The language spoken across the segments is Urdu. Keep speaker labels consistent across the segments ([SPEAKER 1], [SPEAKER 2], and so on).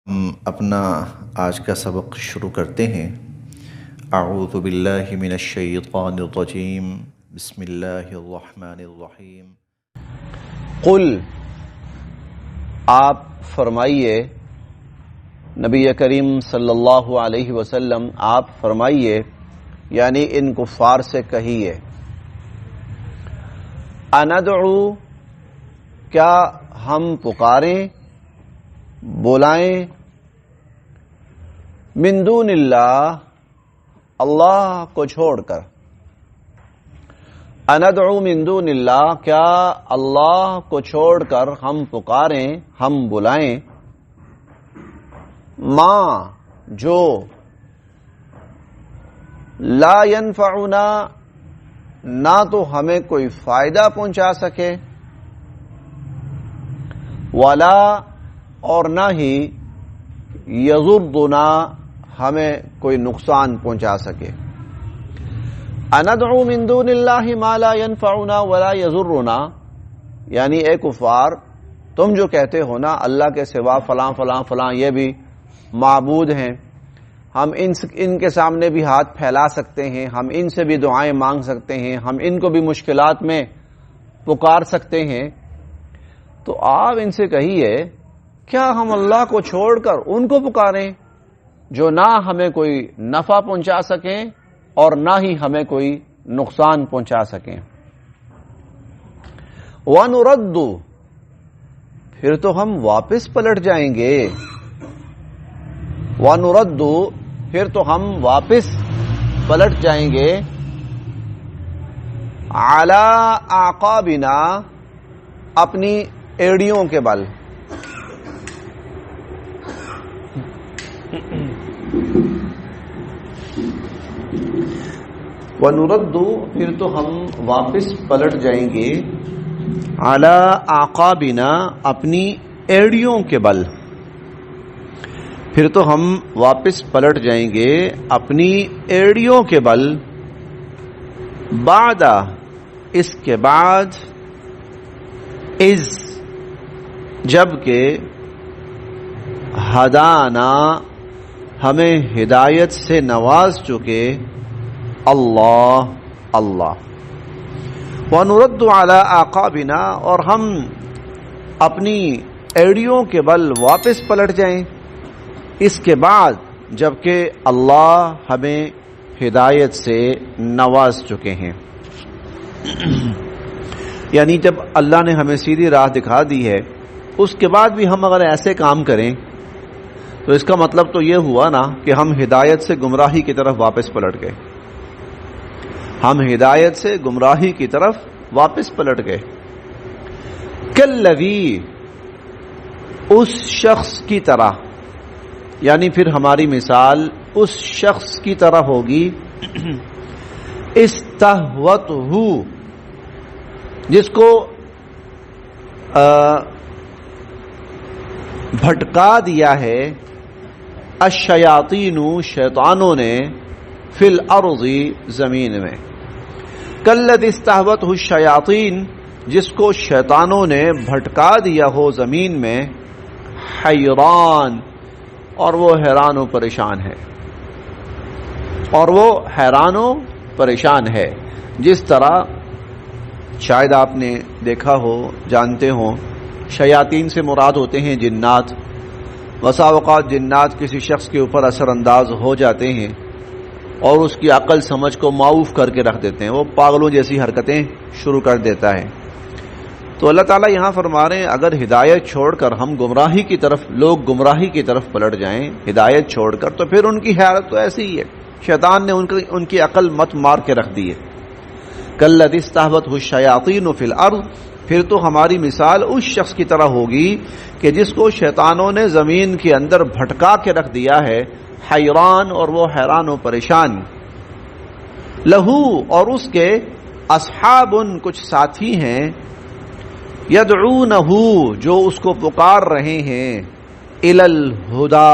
[SPEAKER 1] ہم اپنا آج کا سبق شروع کرتے ہیں۔ اعوذ باللہ من الشیطان الرجیم، بسم اللہ الرحمن الرحیم۔
[SPEAKER 2] قل، آپ فرمائیے، نبی کریم صلی اللہ علیہ وسلم آپ فرمائیے، یعنی ان کفار سے کہیے، اندعو، کیا ہم پکاریں، بلائیں، من دون اللہ، اللہ کو چھوڑ کر، اندعو من دون اللہ، کیا اللہ کو چھوڑ کر ہم پکاریں، ہم بلائیں، ما، جو، لا ينفعنا، نہ تو ہمیں کوئی فائدہ پہنچا سکے، ولا، اور نہ ہی یضرنا، ہمیں کوئی نقصان پہنچا سکے۔ اندعو من دون اللہ ما لا ينفعنا ولا یضرنا، یعنی اے کفار، تم جو کہتے ہو نا اللہ کے سوا فلاں فلاں فلاں یہ بھی معبود ہیں، ہم ان کے سامنے بھی ہاتھ پھیلا سکتے ہیں، ہم ان سے بھی دعائیں مانگ سکتے ہیں، ہم ان کو بھی مشکلات میں پکار سکتے ہیں، تو آپ ان سے کہیے، کیا ہم اللہ کو چھوڑ کر ان کو پکاریں جو نہ ہمیں کوئی نفع پہنچا سکیں اور نہ ہی ہمیں کوئی نقصان پہنچا سکیں۔ وَنُرَدُّ، پھر تو ہم واپس پلٹ جائیں گے، وَنُرَدُّ، پھر تو ہم واپس پلٹ جائیں گے، عَلَىٰ أَعْقَابِنَا، اپنی ایڑیوں کے بل، وَنُرَدُّ، پھر تو ہم واپس پلٹ جائیں گے، عَلَىٰ أَعْقَابِنَا، اپنی ایڑیوں کے بل، پھر تو ہم واپس پلٹ جائیں گے اپنی ایڑیوں کے بل، بعد، اس کے بعد، اذ، جبکہ، ہدانا، ہمیں ہدایت سے نواز چکے، اللہ، وَنُرَدُّ عَلَىٰ أَعْقَابِنَا، اور ہم اپنی ایڑیوں کے بل واپس پلٹ جائیں، اس کے بعد جبکہ اللہ ہمیں ہدایت سے نواز چکے ہیں۔ یعنی جب اللہ نے ہمیں سیدھی راہ دکھا دی ہے، اس کے بعد بھی ہم اگر ایسے کام کریں تو اس کا مطلب تو یہ ہوا نا کہ ہم ہدایت سے گمراہی کی طرف واپس پلٹ گئے، ہم ہدایت سے گمراہی کی طرف واپس پلٹ گئے۔ کالذی، اس شخص کی طرح، یعنی پھر ہماری مثال اس شخص کی طرح ہوگی، استہوتہ، جس کو بھٹکا دیا ہے، الشیاطین، شیطانوں نے، فی الارض، زمین میں، کالذی استہوتہ الشیاطین، جس کو شیطانوں نے بھٹکا دیا ہو زمین میں، حیران، اور وہ حیران و پریشان ہے، اور وہ حیران و پریشان ہے۔ جس طرح شاید آپ نے دیکھا ہو، جانتے ہوں، شیاطین سے مراد ہوتے ہیں جنات۔ بسا اوقات جنات کسی شخص کے اوپر اثر انداز ہو جاتے ہیں اور اس کی عقل سمجھ کو معاف کر کے رکھ دیتے ہیں، وہ پاگلوں جیسی حرکتیں شروع کر دیتا ہے۔ تو اللہ تعالیٰ یہاں فرما رہے ہیں، اگر ہدایت چھوڑ کر ہم گمراہی کی طرف، لوگ گمراہی کی طرف پلٹ جائیں ہدایت چھوڑ کر، تو پھر ان کی حالت تو ایسی ہی ہے، شیطان نے ان کی عقل مت مار کے رکھ دی ہے۔ کالذی استہوتہ الشیاطین فی الارض، پھر تو ہماری مثال اس شخص کی طرح ہوگی کہ جس کو شیطانوں نے زمین کے اندر بھٹکا کے رکھ دیا ہے، حیران، اور وہ حیران و پریشان، لہو، اور اس کے، اصحاب، کچھ ساتھی ہیں، یدعونہ، جو اس کو پکار رہے ہیں، الی الہدی،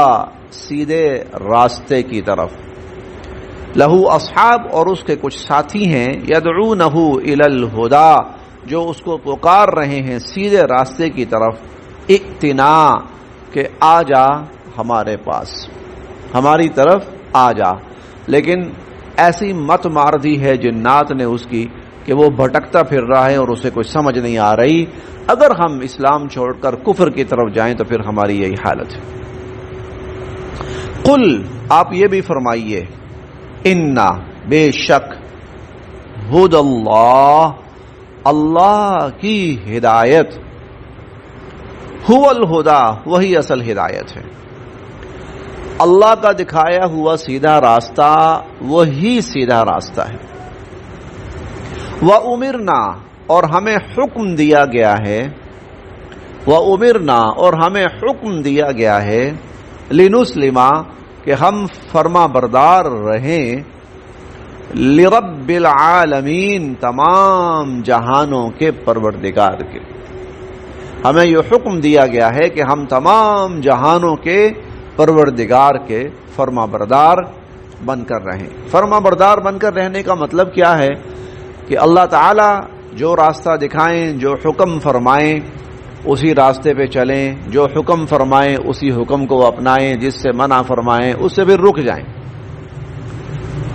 [SPEAKER 2] سیدھے راستے کی طرف، لہو اصحاب، اور اس کے کچھ ساتھی ہیں، یدعونہ الی الہدی، جو اس کو پکار رہے ہیں سیدھے راستے کی طرف، ائتنا، کہ آ جا ہمارے پاس، ہماری طرف آ جا. لیکن ایسی مت مار دی ہے جنات نے اس کی کہ وہ بھٹکتا پھر رہا ہے اور اسے کوئی سمجھ نہیں آ رہی. اگر ہم اسلام چھوڑ کر کفر کی طرف جائیں تو پھر ہماری یہی حالت ہے. قل، آپ یہ بھی فرمائیے، انا، بے شک، ہد اللہ، اللہ کی ہدایت، هو الہدا، وہی اصل ہدایت ہے. اللہ کا دکھایا ہوا سیدھا راستہ وہی سیدھا راستہ ہے. وَأُمِرْنَا، اور ہمیں حکم دیا گیا ہے، وَأُمِرْنَا، اور ہمیں حکم دیا گیا ہے، لِنُسْلِمَ، کہ ہم فرما بردار رہیں، لِرَبِّ الْعَالَمِينَ، تمام جہانوں کے پروردگار کے. ہمیں یہ حکم دیا گیا ہے کہ ہم تمام جہانوں کے پروردگار کے فرما بردار بن کر رہیں. فرما بردار بن کر رہنے کا مطلب کیا ہے؟ کہ اللہ تعالی جو راستہ دکھائیں، جو حکم فرمائیں اسی راستے پہ چلیں، جو حکم فرمائیں اسی حکم کو اپنائیں، جس سے منع فرمائیں اس سے پھر رک جائیں.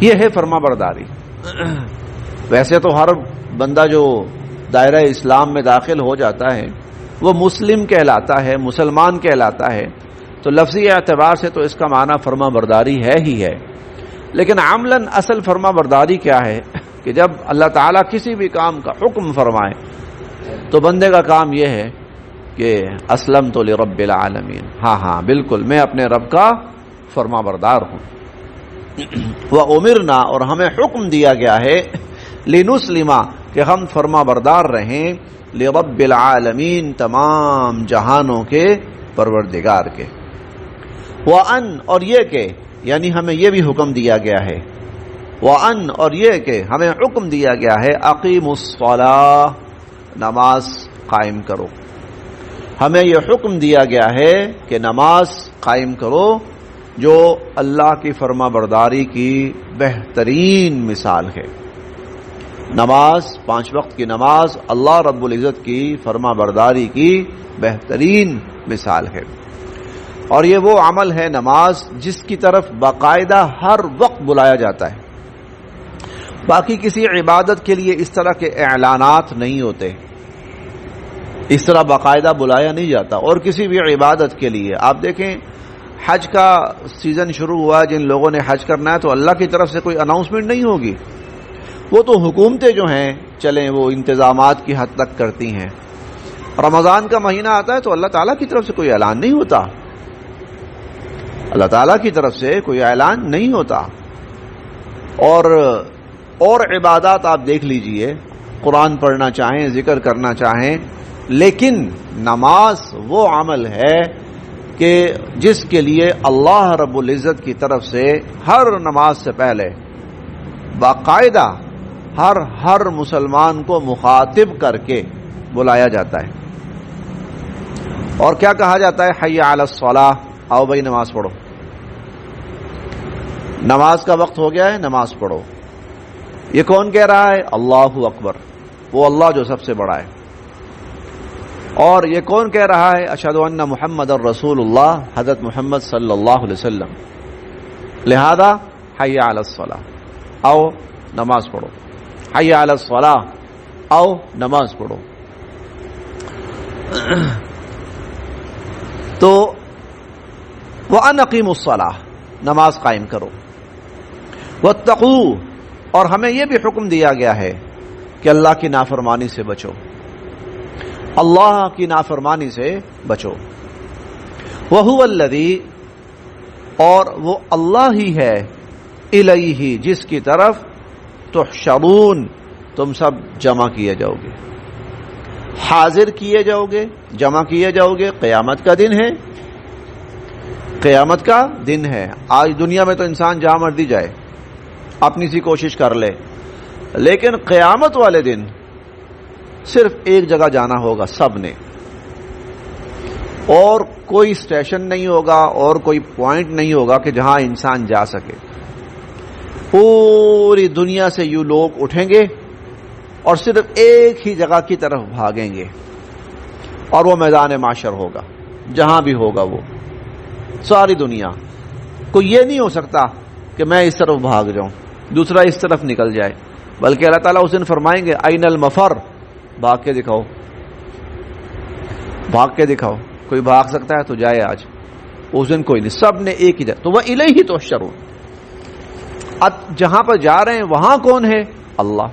[SPEAKER 2] یہ ہے فرما برداری. ویسے تو ہر بندہ جو دائرہ اسلام میں داخل ہو جاتا ہے وہ مسلم کہلاتا ہے، مسلمان کہلاتا ہے، تو لفظی اعتبار سے تو اس کا معنی فرما برداری ہے ہی ہے. لیکن عملاً اصل فرما برداری کیا ہے؟ کہ جب اللہ تعالیٰ کسی بھی کام کا حکم فرمائے تو بندے کا کام یہ ہے کہ اسلمت لرب العالمین، ہاں بالکل میں اپنے رب کا فرما بردار ہوں. وَأُمِرْنَا، اور ہمیں حکم دیا گیا ہے، لِنُسْلِمَ، کہ ہم فرما بردار رہیں، لرب العالمین، تمام جہانوں کے پروردگار کے. وَأَنْ، اور یہ کہ، یعنی ہمیں یہ بھی حکم دیا گیا ہے، وَأَنْ، اور یہ کہ ہمیں حکم دیا گیا ہے، اقیموا الصلاۃ، نماز قائم کرو. ہمیں یہ حکم دیا گیا ہے کہ نماز قائم کرو، جو اللہ کی فرما برداری کی بہترین مثال ہے. نماز، 5 وقت کی نماز اللہ رب العزت کی فرما برداری کی بہترین مثال ہے. اور یہ وہ عمل ہے نماز جس کی طرف باقاعدہ ہر وقت بلایا جاتا ہے. باقی کسی عبادت کے لیے اس طرح کے اعلانات نہیں ہوتے، اس طرح باقاعدہ بلایا نہیں جاتا. اور کسی بھی عبادت کے لیے آپ دیکھیں، حج کا سیزن شروع ہوا، جن لوگوں نے حج کرنا ہے تو اللہ کی طرف سے کوئی اناؤنسمنٹ نہیں ہوگی، وہ تو حکومتیں جو ہیں چلیں وہ انتظامات کی حد تک کرتی ہیں. رمضان کا مہینہ آتا ہے تو اللہ تعالیٰ کی طرف سے کوئی اعلان نہیں ہوتا، اللہ تعالیٰ کی طرف سے کوئی اعلان نہیں ہوتا. اور عبادات آپ دیکھ لیجئے، قرآن پڑھنا چاہیں، ذکر کرنا چاہیں، لیکن نماز وہ عمل ہے کہ جس کے لیے اللہ رب العزت کی طرف سے ہر نماز سے پہلے باقاعدہ ہر مسلمان کو مخاطب کر کے بلایا جاتا ہے. اور کیا کہا جاتا ہے؟ حی علی الصلاۃ، آؤ بھائی نماز پڑھو، نماز کا وقت ہو گیا ہے، نماز پڑھو. یہ کون کہہ رہا ہے؟ اللہ اکبر، وہ اللہ جو سب سے بڑا ہے. اور یہ کون کہہ رہا ہے؟ اشہد ان محمد الرسول اللہ، حضرت محمد صلی اللہ علیہ وسلم. لہذا حی علی الصلاۃ، آؤ نماز پڑھو، حی علی الصلاۃ، آؤ نماز پڑھو. تو وَأَنْ أَقِيمُوا الصَّلَاةَ، نماز قائم کرو. وَاتَّقُوا، اور ہمیں یہ بھی حکم دیا گیا ہے کہ اللہ کی نافرمانی سے بچو، اللہ کی نافرمانی سے بچو. وَهُوَ الَّذِي، اور وہ اللہ ہی ہے، الیہ، جس کی طرف تحشرون، تم سب جمع کیے جاؤ گے، حاضر کیے جاؤ گے، جمع کیے جاؤ گے. قیامت کا دن ہے، قیامت کا دن ہے. آج دنیا میں تو انسان جہاں مرضی جائے، اپنی سی کوشش کر لے، لیکن قیامت والے دن صرف ایک جگہ جانا ہوگا سب نے، اور کوئی اسٹیشن نہیں ہوگا اور کوئی پوائنٹ نہیں ہوگا کہ جہاں انسان جا سکے. پوری دنیا سے یوں لوگ اٹھیں گے اور صرف ایک ہی جگہ کی طرف بھاگیں گے، اور وہ میدان معاشر ہوگا، جہاں بھی ہوگا وہ. ساری دنیا. کوئی یہ نہیں ہو سکتا کہ میں اس طرف بھاگ جاؤں دوسرا اس طرف نکل جائے، بلکہ اللہ تعالیٰ اس دن فرمائیں گے این المفر، بھاگ کے دکھاؤ، بھاگ کے دکھاؤ. کوئی بھاگ سکتا ہے تو جائے آج. اس دن کوئی نہیں، سب نے ایک ہی جگہ. تو وہ الیہ تحشرون. اب جہاں پر جا رہے ہیں وہاں کون ہے؟ اللہ.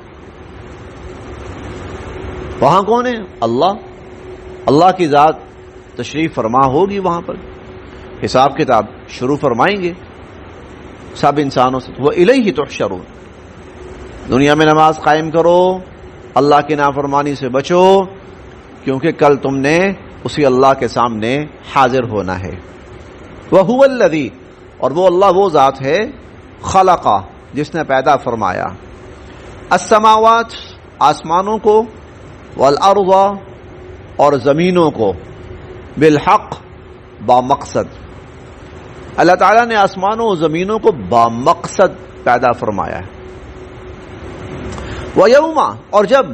[SPEAKER 2] وہاں کون ہے؟ اللہ. اللہ کی ذات تشریف فرما ہوگی وہاں پر، حساب کتاب شروع فرمائیں گے سب انسانوں سے. وہ الیہ تحشرون. دنیا میں نماز قائم کرو، اللہ کی نافرمانی سے بچو، کیونکہ کل تم نے اسی اللہ کے سامنے حاضر ہونا ہے. وَهُوَ الَّذِي، اور وہ اللہ وہ ذات ہے، خلق، جس نے پیدا فرمایا، السماوات، آسمانوں کو، والارض، اور زمینوں کو، بالحق، بامقصد. اللہ تعالیٰ نے آسمانوں اور زمینوں کو بامقصد پیدا فرمایا ہے. وَيَوْمَ، اور جب،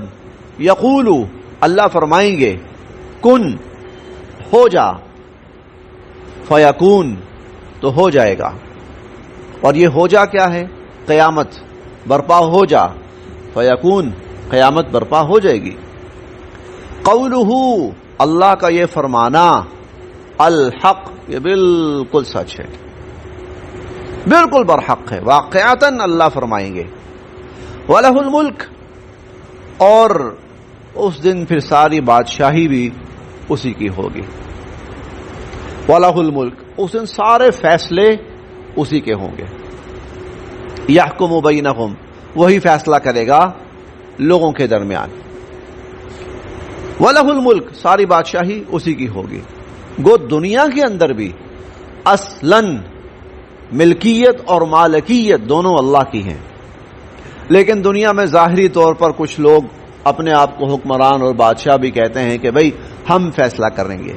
[SPEAKER 2] یقول، اللہ فرمائیں گے، کن، ہو جا، فیکون، تو ہو جائے گا. اور یہ ہو جا کیا ہے؟ قیامت. برپا ہو جا، فیکون، قیامت برپا ہو جائے گی. قولہ، اللہ کا یہ فرمانا، الحق، یہ بالکل سچ ہے، بالکل برحق ہے، واقعتاً اللہ فرمائیں گے. وَلَهُ الْمُلْكُ، اور اس دن پھر ساری بادشاہی بھی اسی کی ہوگی. وَلَهُ الْمُلْكُ، اس دن سارے فیصلے اسی کے ہوں گے. يَحْكُمُ بَيْنَهُمْ، وہی فیصلہ کرے گا لوگوں کے درمیان. وَلَهُ الْمُلْكُ، ساری بادشاہی اسی کی ہوگی. گو دنیا کے اندر بھی اصلاً ملکیت اور مالکیت دونوں اللہ کی ہیں، لیکن دنیا میں ظاہری طور پر کچھ لوگ اپنے آپ کو حکمران اور بادشاہ بھی کہتے ہیں کہ بھئی ہم فیصلہ کریں گے،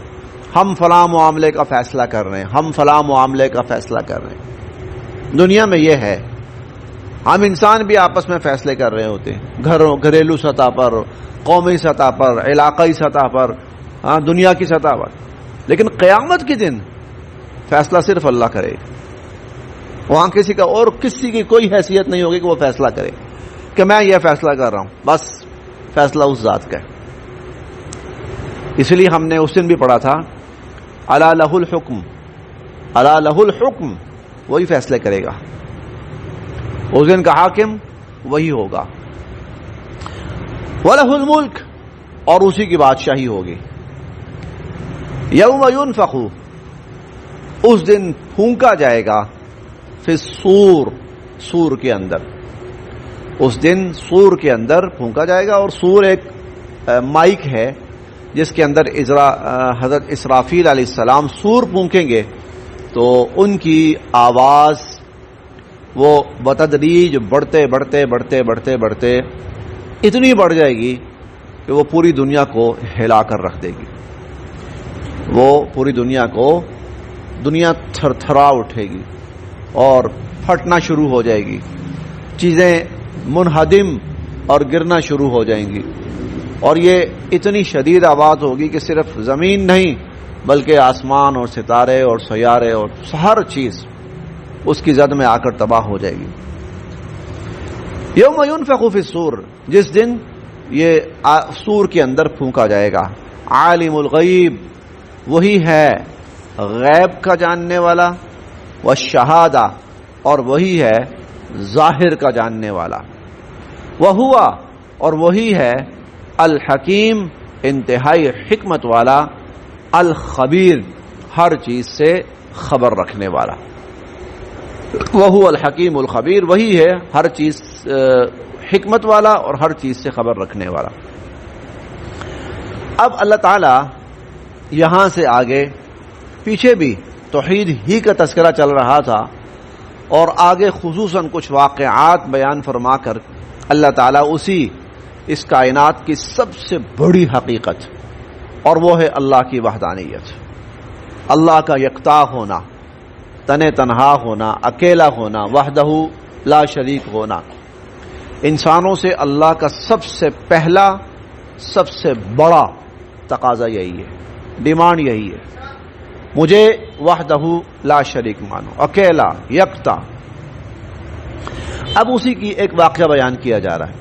[SPEAKER 2] ہم فلاں معاملے کا فیصلہ کر رہے ہیں، ہم فلاں معاملے کا فیصلہ کر رہے ہیں. دنیا میں یہ ہے، ہم انسان بھی آپس میں فیصلے کر رہے ہوتے ہیں، گھریلو سطح پر، قومی سطح پر، علاقائی سطح پر، دنیا کی سطح پر. لیکن قیامت کے دن فیصلہ صرف اللہ کرے. وہاں کسی کا اور کسی کی کوئی حیثیت نہیں ہوگی کہ وہ فیصلہ کرے کہ میں یہ فیصلہ کر رہا ہوں. بس فیصلہ اس ذات کا ہے. اس لیے ہم نے اس دن بھی پڑھا تھا الا لہ الحکم، الا لہ الحکم، وہی فیصلے کرے گا. اس دن کا حاکم وہی ہوگا. وَلَهُ الْمُلْكُ، اور اسی کی بادشاہی ہوگی. یوم ينفخ، اس دن پھونکا جائے گا، فی الصور، سور کے اندر. اس دن سور کے اندر پھونکا جائے گا. اور سور ایک مائک ہے جس کے اندر حضرت اسرافیل علیہ السلام سور پھونکیں گے تو ان کی آواز وہ بتدریج بڑھتے بڑھتے بڑھتے بڑھتے بڑھتے اتنی بڑھ جائے گی کہ وہ پوری دنیا کو ہلا کر رکھ دے گی. وہ پوری دنیا کو، دنیا تھر تھرا اٹھے گی اور پھٹنا شروع ہو جائے گی، چیزیں منہدم اور گرنا شروع ہو جائیں گی. اور یہ اتنی شدید آواز ہوگی کہ صرف زمین نہیں بلکہ آسمان اور ستارے اور سیارے اور ہر چیز اس کی زد میں آ کر تباہ ہو جائے گی. یوم ينفخ فی الصور، جس دن یہ سور کے اندر پھونکا جائے گا. عالم الغیب، وہی ہے غیب کا جاننے والا، والشہادہ، اور وہی ہے ظاہر کا جاننے والا. وہو، اور وہی ہے الحکیم، انتہائی حکمت والا، الخبیر، ہر چیز سے خبر رکھنے والا. وہو الحکیم الخبیر، وہی ہے ہر چیز حکمت والا اور ہر چیز سے خبر رکھنے والا. اب اللہ تعالی یہاں سے آگے، پیچھے بھی توحید ہی کا تذکرہ چل رہا تھا اور آگے خصوصاً کچھ واقعات بیان فرما کر اللہ تعالیٰ اسی اس کائنات کی سب سے بڑی حقیقت، اور وہ ہے اللہ کی وحدانیت، اللہ کا یکتا ہونا، تنہا ہونا، اکیلا ہونا، وحدہ لا شریک ہونا. انسانوں سے اللہ کا سب سے پہلا، سب سے بڑا تقاضا یہی ہے، ڈیمانڈ یہی ہے مجھے وحدہ لا شریک مانو، اکیلا یکتا۔ اب اسی کی ایک واقعہ بیان کیا جا رہا ہے۔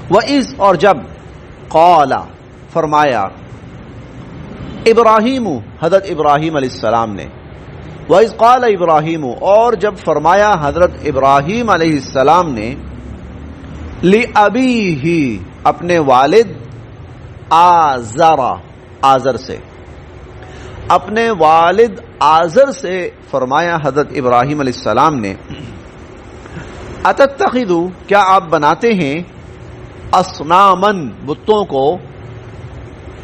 [SPEAKER 2] وَإِذْ، اور جب، قال فرمایا، ابراہیم حضرت ابراہیم علیہ السلام نے، وَإِذْ قَالَ ابراہیم، اور جب فرمایا حضرت ابراہیم علیہ السلام نے، لِأَبِيهِ، اپنے والد، آزر، آزر سے، اپنے والد آزر سے فرمایا حضرت ابراہیم علیہ السلام نے، اتتخذو، کیا آپ بناتے ہیں، اصنامن، بتوں کو،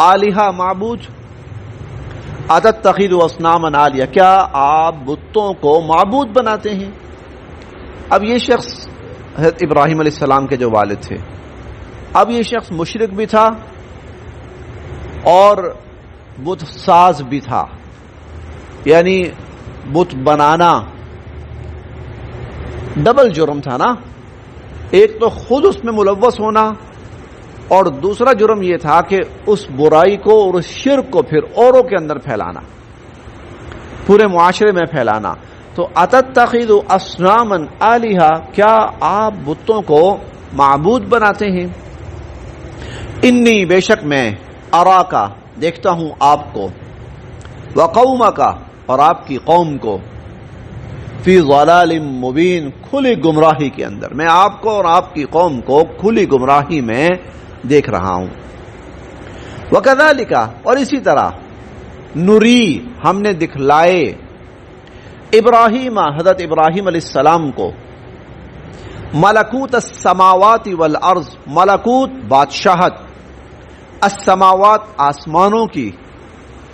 [SPEAKER 2] آلہہ، معبود، اتتخذو اصنامن آلہہ، کیا آپ بتوں کو معبود بناتے ہیں؟ اب یہ شخص حضرت ابراہیم علیہ السلام کے جو والد تھے، اب یہ شخص مشرک بھی تھا اور بت ساز بھی تھا، یعنی بت بنانا ڈبل جرم تھا نا، ایک تو خود اس میں ملوث ہونا، اور دوسرا جرم یہ تھا کہ اس برائی کو اور اس شرک کو پھر اوروں کے اندر پھیلانا، پورے معاشرے میں پھیلانا۔ تو اتتخذ اصناما آلہہ، کیا آپ بتوں کو معبود بناتے ہیں؟ انی، بے شک میں، اراکا، دیکھتا ہوں آپ کو، وقومک، اور آپ کی قوم کو، فی ضلال مبین، کھلی گمراہی کے اندر، میں آپ کو اور آپ کی قوم کو کھلی گمراہی میں دیکھ رہا ہوں۔ وکذالک، اور اسی طرح، نری، ہم نے دکھلائے، ابراہیم، حضرت ابراہیم علیہ السلام کو، ملکوت السماوات والارض، ملکوت بادشاہت، السماوات آسمانوں کی،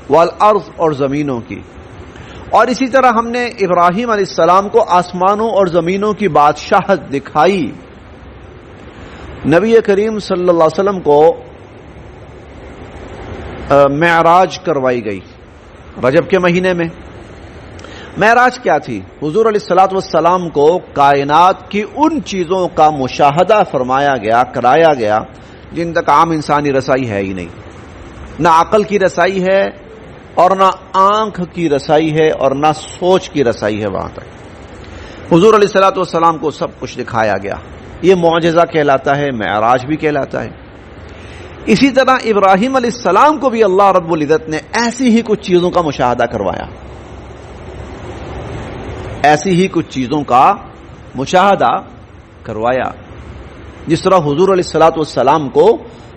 [SPEAKER 2] والارض اور زمینوں کی، اور اسی طرح ہم نے ابراہیم علیہ السلام کو آسمانوں اور زمینوں کی بادشاہت دکھائی۔ نبی کریم صلی اللہ علیہ وسلم کو معراج کروائی گئی رجب کے مہینے میں۔ معراج کیا تھی؟ حضور علیہ الصلوۃ والسلام کو کائنات کی ان چیزوں کا مشاہدہ فرمایا گیا، کرایا گیا جن تک عام انسانی رسائی ہے ہی نہیں، نہ عقل کی رسائی ہے اور نہ آنکھ کی رسائی ہے اور نہ سوچ کی رسائی ہے وہاں تک۔ حضور علیہ الصلوۃ والسلام کو سب کچھ دکھایا گیا، یہ معجزہ کہلاتا ہے، معراج بھی کہلاتا ہے۔ اسی طرح ابراہیم علیہ السلام کو بھی اللہ رب العزت نے ایسی ہی کچھ چیزوں کا مشاہدہ کروایا، ایسی ہی کچھ چیزوں کا مشاہدہ کروایا، جس طرح حضور علیہ الصلوۃ والسلام کو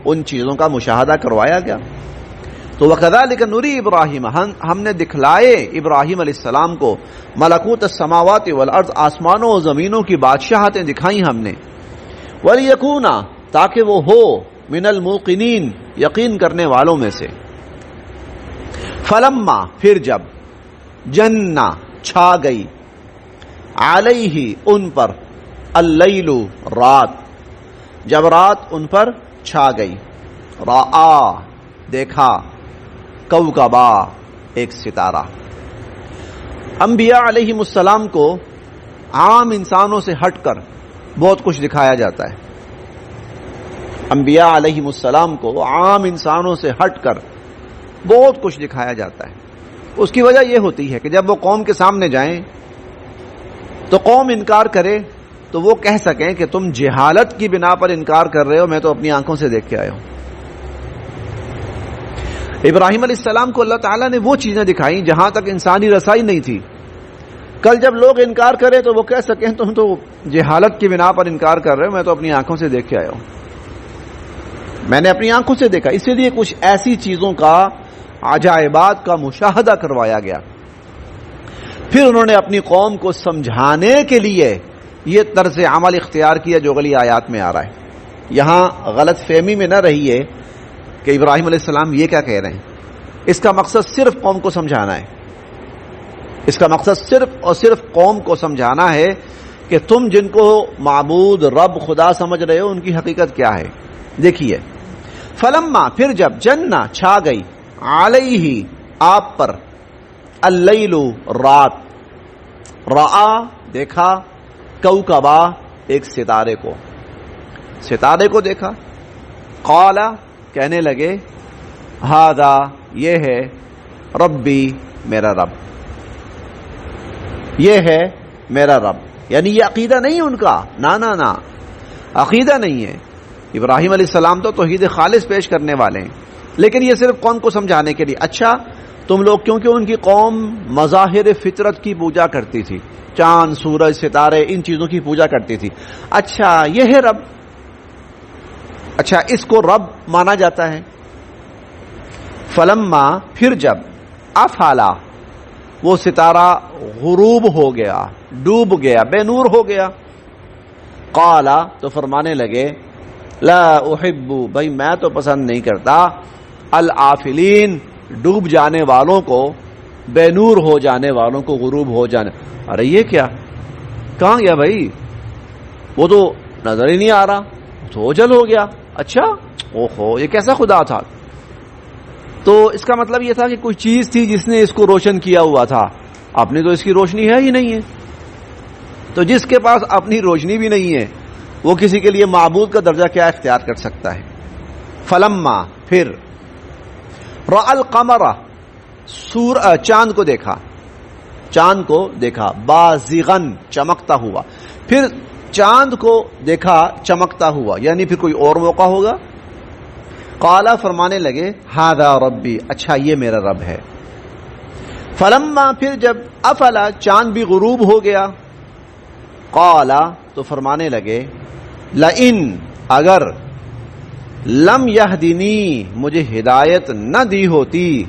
[SPEAKER 2] ان چیزوں کا مشاہدہ کروایا گیا۔ تو وَكَذَلِكَ نُرِي ابراہیم، ہم نے دکھلائے ابراہیم علیہ السلام کو ملکوت السماوات والارض، آسمانوں اور زمینوں کی بادشاہتیں دکھائیں ہم نے، وَلِيَكُونَ، تاکہ وہ ہو، من الموقنین، یقین کرنے والوں میں سے۔ فلما، پھر جب، جنّا، چھا گئی، علیہ، ان پر، اللیل، رات، جب رات ان پر چھا گئی، رآ، دیکھا، کوکبا، ایک ستارہ۔ انبیاء علیہم السلام کو عام انسانوں سے ہٹ کر بہت کچھ دکھایا جاتا ہے، انبیاء علیہم السلام کو عام انسانوں سے ہٹ کر بہت کچھ دکھایا جاتا ہے۔ اس کی وجہ یہ ہوتی ہے کہ جب وہ قوم کے سامنے جائیں تو قوم انکار کرے تو وہ کہہ سکیں کہ تم جہالت کی بنا پر انکار کر رہے ہو، میں تو اپنی آنکھوں سے دیکھ کے آیا ہوں۔ ابراہیم علیہ السلام کو اللہ تعالیٰ نے وہ چیزیں دکھائیں جہاں تک انسانی رسائی نہیں تھی۔ کل جب لوگ انکار کرے تو وہ کہہ سکیں تم تو جہالت کی بنا پر انکار کر رہے ہو، میں تو اپنی آنکھوں سے دیکھ کے آیا ہوں، میں نے اپنی آنکھوں سے دیکھا۔ اسی لیے کچھ ایسی چیزوں کا، عجائبات کا مشاہدہ کروایا گیا۔ پھر انہوں نے اپنی قوم کو سمجھانے کے لیے یہ طرز عمل اختیار کیا جو اگلی آیات میں آ رہا ہے۔ یہاں غلط فہمی میں نہ رہیے کہ ابراہیم علیہ السلام یہ کیا کہہ رہے ہیں، اس کا مقصد صرف قوم کو سمجھانا ہے، اس کا مقصد صرف اور صرف قوم کو سمجھانا ہے کہ تم جن کو معبود، رب، خدا سمجھ رہے ہو ان کی حقیقت کیا ہے۔ دیکھیے، فلما، پھر جب، جنّا، چھا گئی، علیہ، آپ پر، اللیل، رات، رآ، دیکھا، کوکبا، ایک ستارے کو، ستارے کو دیکھا، قال، کہنے لگے، ھذا، یہ ہے، ربی، میرا رب، یہ ہے میرا رب. یعنی یہ عقیدہ نہیں ان کا، نا عقیدہ نہیں ہے. ابراہیم علیہ السلام تو توحید خالص پیش کرنے والے ہیں، لیکن یہ صرف قوم کو سمجھانے کے لیے. اچھا تم لوگ، کیونکہ ان کی قوم مظاہر فطرت کی پوجا کرتی تھی، چاند سورج ستارے ان چیزوں کی پوجا کرتی تھی. اچھا یہ ہے رب، اچھا اس کو رب مانا جاتا ہے. فلما پھر جب افالا وہ ستارہ غروب ہو گیا، ڈوب گیا، بے نور ہو گیا. قالا تو فرمانے لگے لا احب، بھائی میں تو پسند نہیں کرتا العافلین، ڈوب جانے والوں کو، بے نور ہو جانے والوں کو، غروب ہو جانے. ارے یہ کیا، کہاں گیا بھائی، وہ تو نظر ہی نہیں آ رہا، تو اوجل ہو گیا. اچھا اوہو یہ کیسا خدا تھا. تو اس کا مطلب یہ تھا کہ کوئی چیز تھی جس نے اس کو روشن کیا ہوا تھا، اپنی تو اس کی روشنی ہے ہی نہیں ہے. تو جس کے پاس اپنی روشنی بھی نہیں ہے وہ کسی کے لیے معبود کا درجہ کیا اختیار کر سکتا ہے. فلما پھر رأى القمر چاند کو دیکھا، چاند کو دیکھا، بازغن چمکتا ہوا. پھر چاند کو دیکھا چمکتا ہوا، یعنی پھر کوئی اور موقع ہوگا. قالا فرمانے لگے ھذا ربی، اچھا یہ میرا رب ہے. فلما پھر جب افلا چاند بھی غروب ہو گیا، قالا تو فرمانے لگے لئن اگر لم یہدنی مجھے ہدایت نہ دی ہوتی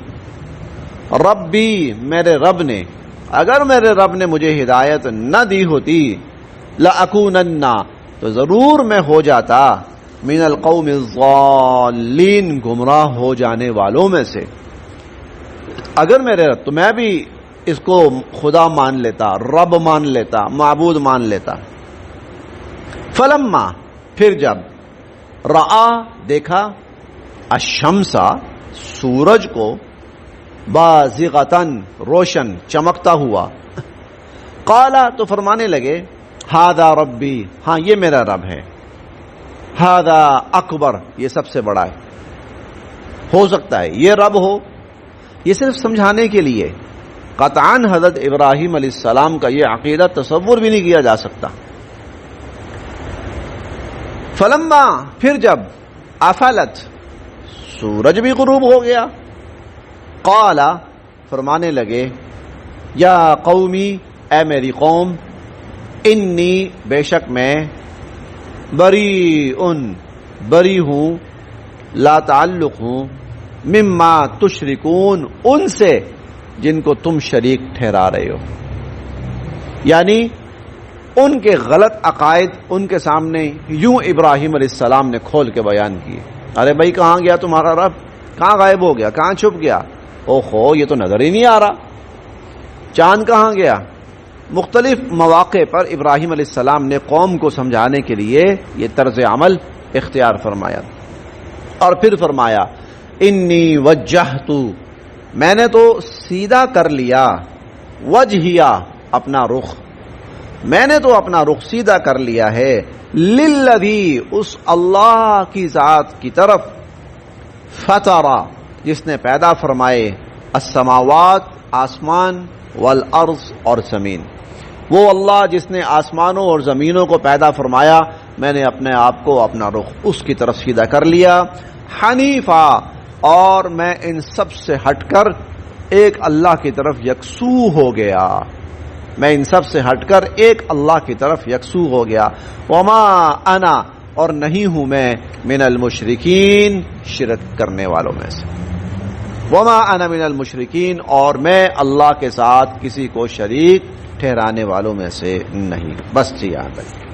[SPEAKER 2] ربی میرے رب نے، اگر میرے رب نے مجھے ہدایت نہ دی ہوتی لأکونن تو ضرور میں ہو جاتا من القوم الضالین گمراہ ہو جانے والوں میں سے. اگر میرے رب تو میں بھی اس کو خدا مان لیتا، رب مان لیتا، معبود مان لیتا. فلما پھر جب رآ دیکھا الشمسا سورج کو بازغتن روشن چمکتا ہوا، قالا تو فرمانے لگے ھذا ربی، ہاں یہ میرا رب ہے. ھذا اکبر یہ سب سے بڑا ہے. ہو سکتا ہے یہ رب ہو، یہ صرف سمجھانے کے لیے. قطعاً حضرت ابراہیم علیہ السلام کا یہ عقیدہ تصور بھی نہیں کیا جا سکتا. فلما پھر جب افلت سورج بھی غروب ہو گیا، قالا فرمانے لگے یا قومی اے میری قوم، انی بے شک میں بری ہوں، لا تعلق ہوں، مما تشرکون ان سے جن کو تم شریک ٹھہرا رہے ہو. یعنی ان کے غلط عقائد ان کے سامنے یوں ابراہیم علیہ السلام نے کھول کے بیان کیے. ارے بھائی کہاں گیا تمہارا رب، کہاں غائب ہو گیا، کہاں چھپ گیا، اوہو یہ تو نظر ہی نہیں آ رہا. چاند کہاں گیا. مختلف مواقع پر ابراہیم علیہ السلام نے قوم کو سمجھانے کے لیے یہ طرز عمل اختیار فرمایا. اور پھر فرمایا انی وجہت، میں نے تو سیدھا کر لیا، وجہیا اپنا رخ، میں نے تو اپنا رخ سیدھا کر لیا ہے، للذی اس اللہ کی ذات کی طرف، فطرا جس نے پیدا فرمائے، السماوات آسمان، والارض اور زمین، وہ اللہ جس نے آسمانوں اور زمینوں کو پیدا فرمایا، میں نے اپنے آپ کو اپنا رخ اس کی طرف سیدھا کر لیا. حنیفا اور میں ان سب سے ہٹ کر ایک اللہ کی طرف یکسو ہو گیا، میں ان سب سے ہٹ کر ایک اللہ کی طرف یکسو ہو گیا. وما انا اور نہیں ہوں میں من المشرکین شرک کرنے والوں میں سے. وما انا من المشرکین اور میں اللہ کے ساتھ کسی کو شریک ٹھہرانے والوں میں سے نہیں. بس یہاں تک.